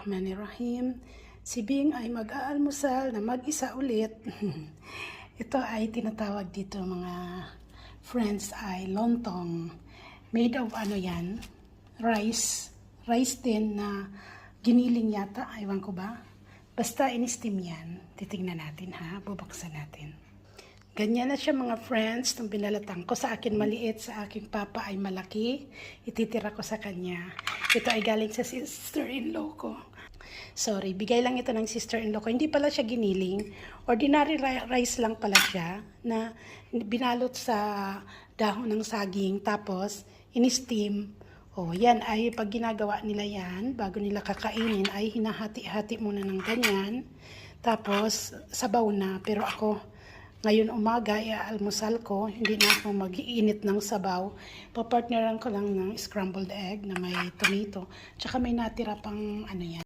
Bismillahirrahmanirrahim. Si Bing ay mag-aalmusal na mag-isa ulit. Ito ay tinatawag dito mga friends ay lontong. Made of ano yan? Rice. Rice din na giniling yata. Ewan ko ba? Basta in-steam yan. Titingnan natin ha. Bubuksan natin. Ganyan na siya mga friends. Nung binalatang ko sa akin maliit, sa aking papa ay malaki. Ititira ko sa kanya. Ito ay galing sa sister-in-law ko. Sorry, bigay lang ito ng sister-in-law ko. Hindi pala siya giniling. Ordinary rice lang pala siya na binalot sa dahon ng saging. Tapos, in-steam. O, yan ay pag ginagawa nila yan, bago nila kakainin, ay hinahati-hati muna ng ganyan. Tapos, sabaw na. Pero ako, ngayon umaga, almusal ko, hindi na ako mag-iinit ng sabaw. Papartneran ko lang ng scrambled egg na may tomato. Tsaka may natira pang ano yan.